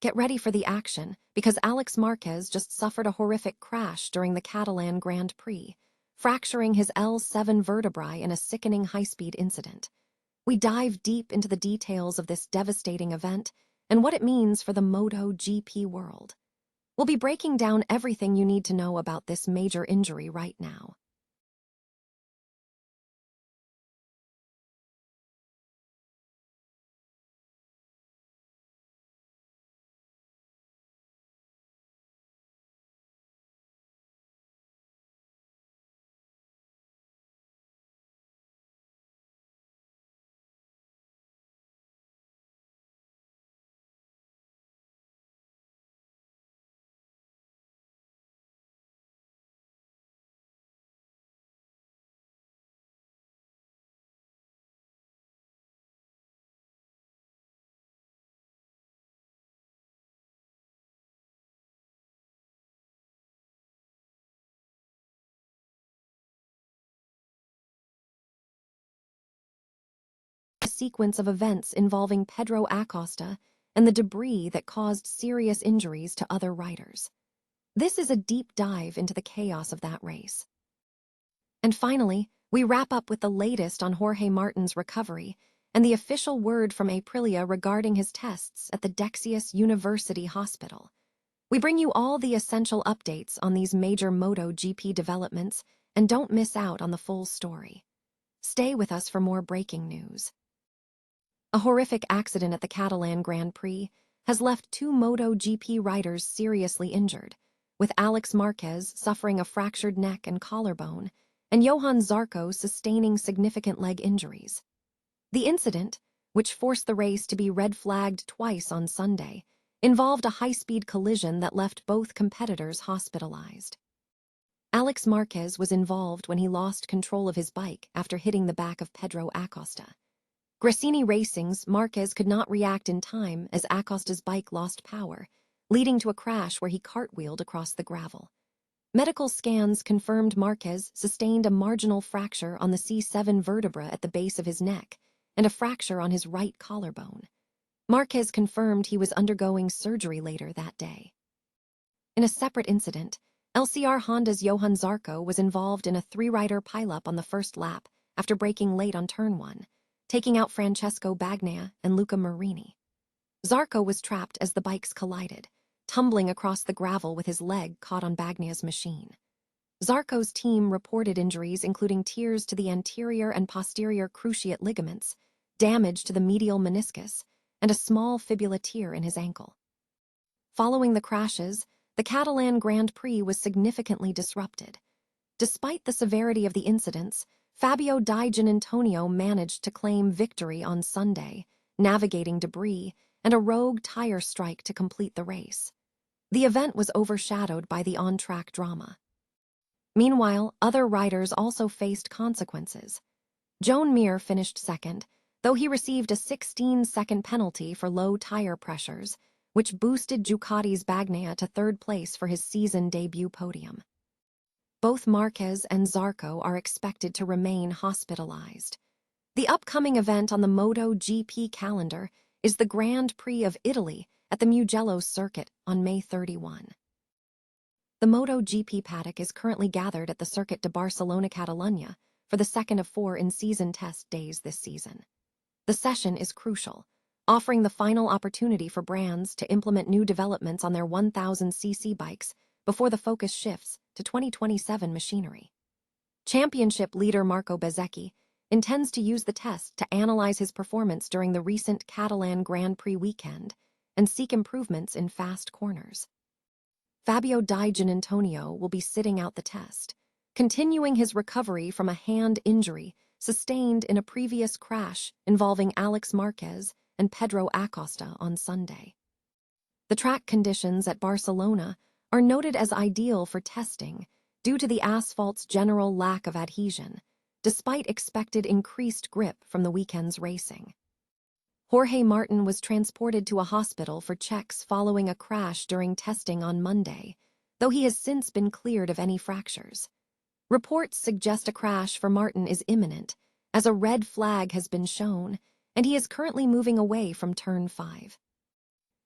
Get ready for the action, because Alex Marquez just suffered a horrific crash during the Catalan Grand Prix, fracturing his L7 vertebrae in a sickening high-speed incident. We dive deep into the details of this devastating event and what it means for the MotoGP world. We'll be breaking down everything you need to know about this major injury right now. A sequence of events involving Pedro Acosta and the debris that caused serious injuries to other riders. This is a deep dive into the chaos of that race. And finally, we wrap up with the latest on Jorge Martin's recovery and the official word from Aprilia regarding his tests at the Dexius University Hospital. We bring you all the essential updates on these major MotoGP developments, and don't miss out on the full story. Stay with us for more breaking news. A horrific accident at the Catalan Grand Prix has left two MotoGP riders seriously injured, with Alex Marquez suffering a fractured neck and collarbone, and Johann Zarco sustaining significant leg injuries. The incident, which forced the race to be red-flagged twice on Sunday, involved a high-speed collision that left both competitors hospitalized. Alex Marquez was involved when he lost control of his bike after hitting the back of Pedro Acosta. Gresini Racing's Marquez could not react in time as Acosta's bike lost power, leading to a crash where he cartwheeled across the gravel. Medical scans confirmed Marquez sustained a marginal fracture on the C7 vertebra at the base of his neck and a fracture on his right collarbone. Marquez confirmed he was undergoing surgery later that day. In a separate incident, LCR Honda's Johann Zarco was involved in a three-rider pileup on the first lap after braking late on turn 1, taking out Francesco Bagnaia and Luca Marini. Zarco was trapped as the bikes collided, tumbling across the gravel with his leg caught on Bagnaia's machine. Zarco's team reported injuries including tears to the anterior and posterior cruciate ligaments, damage to the medial meniscus, and a small fibula tear in his ankle. Following the crashes, the Catalan Grand Prix was significantly disrupted. Despite the severity of the incidents, Fabio Di Giannantonio managed to claim victory on Sunday, navigating debris and a rogue tire strike to complete the race. The event was overshadowed by the on-track drama. Meanwhile, other riders also faced consequences. Joan Mir finished second, though he received a 16-second penalty for low tire pressures, which boosted Ducati's Bagnaia to third place for his season debut podium. Both Marquez and Zarco are expected to remain hospitalized. The upcoming event on the MotoGP calendar is the Grand Prix of Italy at the Mugello circuit on May 31. The MotoGP paddock is currently gathered at the Circuit de Barcelona Catalunya for the second of 4 in-season test days this season. The session is crucial, offering the final opportunity for brands to implement new developments on their 1000cc bikes before the focus shifts to 2027 machinery. Championship leader Marco Bezzecchi intends to use the test to analyze his performance during the recent Catalan Grand Prix weekend and seek improvements in fast corners. Fabio Di Giannantonio will be sitting out the test, continuing his recovery from a hand injury sustained in a previous crash involving Alex Marquez and Pedro Acosta on Sunday. The track conditions at Barcelona are noted as ideal for testing due to the asphalt's general lack of adhesion, despite expected increased grip from the weekend's racing. Jorge Martin was transported to a hospital for checks following a crash during testing on Monday, though he has since been cleared of any fractures. Reports suggest a crash for Martin is imminent, as a red flag has been shown, and he is currently moving away from turn 5.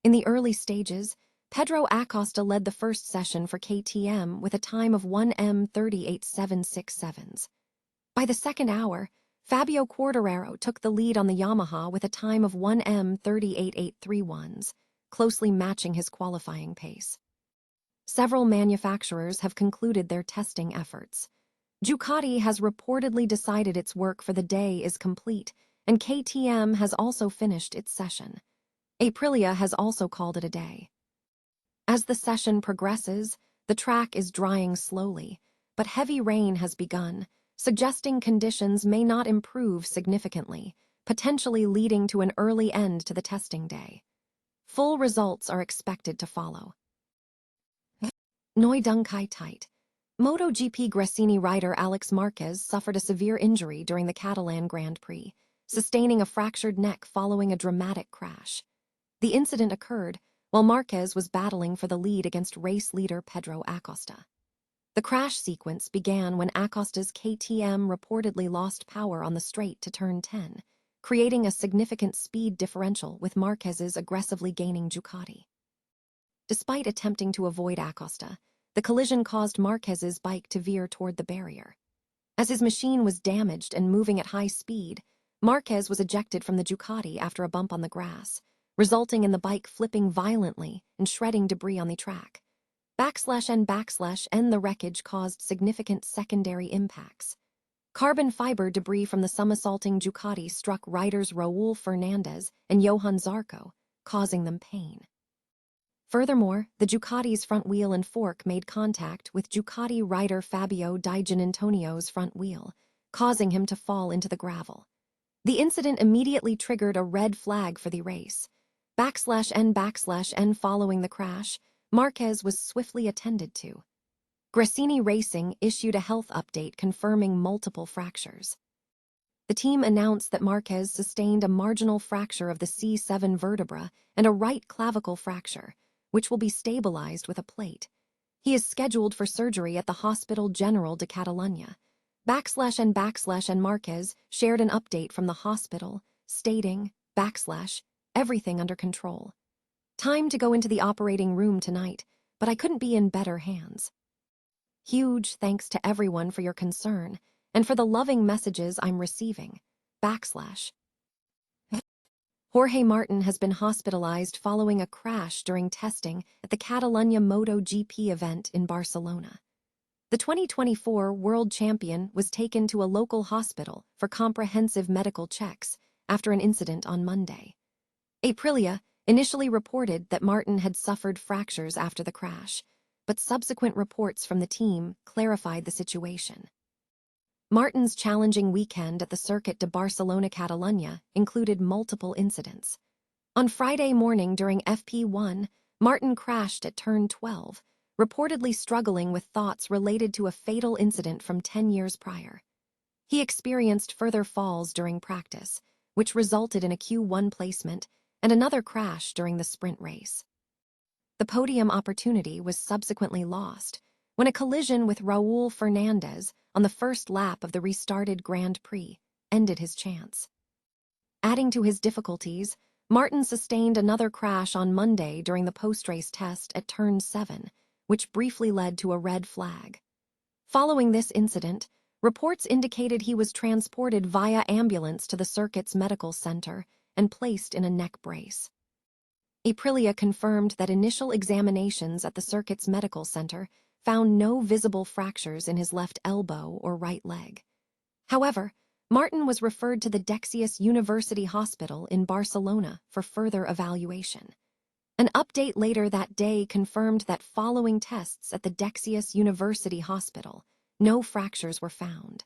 In the early stages, Pedro Acosta led the first session for KTM with a time of 1:38.767. By the second hour, Fabio Quartararo took the lead on the Yamaha with a time of 1:38.831, closely matching his qualifying pace. Several manufacturers have concluded their testing efforts. Ducati has reportedly decided its work for the day is complete, and KTM has also finished its session. Aprilia has also called it a day. As the session progresses, the track is drying slowly, but heavy rain has begun, suggesting conditions may not improve significantly, potentially leading to an early end to the testing day. Full results are expected to follow. Neu Dunkai tight. MotoGP Gresini rider Alex Marquez suffered a severe injury during the Catalan Grand Prix, sustaining a fractured neck following a dramatic crash. The incident occurred while Marquez was battling for the lead against race leader Pedro Acosta. The crash sequence began when Acosta's KTM reportedly lost power on the straight to turn 10, creating a significant speed differential with Marquez's aggressively gaining Ducati. Despite attempting to avoid Acosta, the collision caused Marquez's bike to veer toward the barrier. As his machine was damaged and moving at high speed, Marquez was ejected from the Ducati after a bump on the grass, resulting in the bike flipping violently and shredding debris on the track. The wreckage caused significant secondary impacts. Carbon fiber debris from the somersaulting Ducati struck riders Raul Fernandez and Johann Zarco, causing them pain. Furthermore, the Ducati's front wheel and fork made contact with Ducati rider Fabio Di Giannantonio's front wheel, causing him to fall into the gravel. The incident immediately triggered a red flag for the race. Following the crash, Marquez was swiftly attended to. Gresini Racing issued a health update confirming multiple fractures. The team announced that Marquez sustained a marginal fracture of the C7 vertebra and a right clavicle fracture, which will be stabilized with a plate. He is scheduled for surgery at the Hospital General de Catalunya. And Marquez shared an update from the hospital, stating, everything under control. Time to go into the operating room tonight, but I couldn't be in better hands. Huge thanks to everyone for your concern and for the loving messages I'm receiving. Jorge Martin has been hospitalized following a crash during testing at the Catalunya MotoGP event in Barcelona. The 2024 world champion was taken to a local hospital for comprehensive medical checks after an incident on Monday. Aprilia initially reported that Martin had suffered fractures after the crash, but subsequent reports from the team clarified the situation. Martin's challenging weekend at the Circuit de Barcelona Catalunya included multiple incidents. On Friday morning during FP1, Martin crashed at turn 12, reportedly struggling with thoughts related to a fatal incident from 10 years prior. He experienced further falls during practice, which resulted in a Q1 placement and another crash during the sprint race. The podium opportunity was subsequently lost when a collision with Raul Fernandez on the first lap of the restarted Grand Prix ended his chance. Adding to his difficulties, Martin sustained another crash on Monday during the post-race test at turn 7, which briefly led to a red flag. Following this incident, reports indicated he was transported via ambulance to the circuit's medical center and placed in a neck brace. Aprilia confirmed that initial examinations at the circuit's medical center found no visible fractures in his left elbow or right leg. However, Martin was referred to the Dexius University Hospital in Barcelona for further evaluation. An update later that day confirmed that following tests at the Dexius University Hospital, no fractures were found.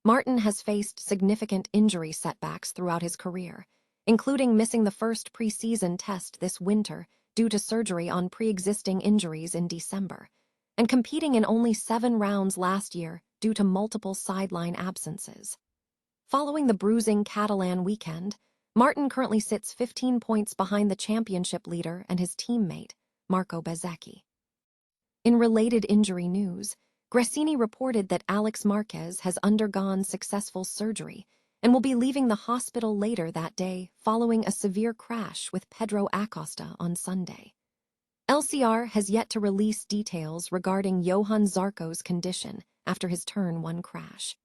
Martin has faced significant injury setbacks throughout his career, including missing the first preseason test this winter due to surgery on pre-existing injuries in December, and competing in only 7 rounds last year due to multiple sideline absences. Following the bruising Catalan weekend, Martin currently sits 15 points behind the championship leader and his teammate, Marco Bezzecchi. In related injury news, Gresini reported that Alex Marquez has undergone successful surgery and will be leaving the hospital later that day following a severe crash with Pedro Acosta on Sunday. LCR has yet to release details regarding Johann Zarco's condition after his Turn 1 crash.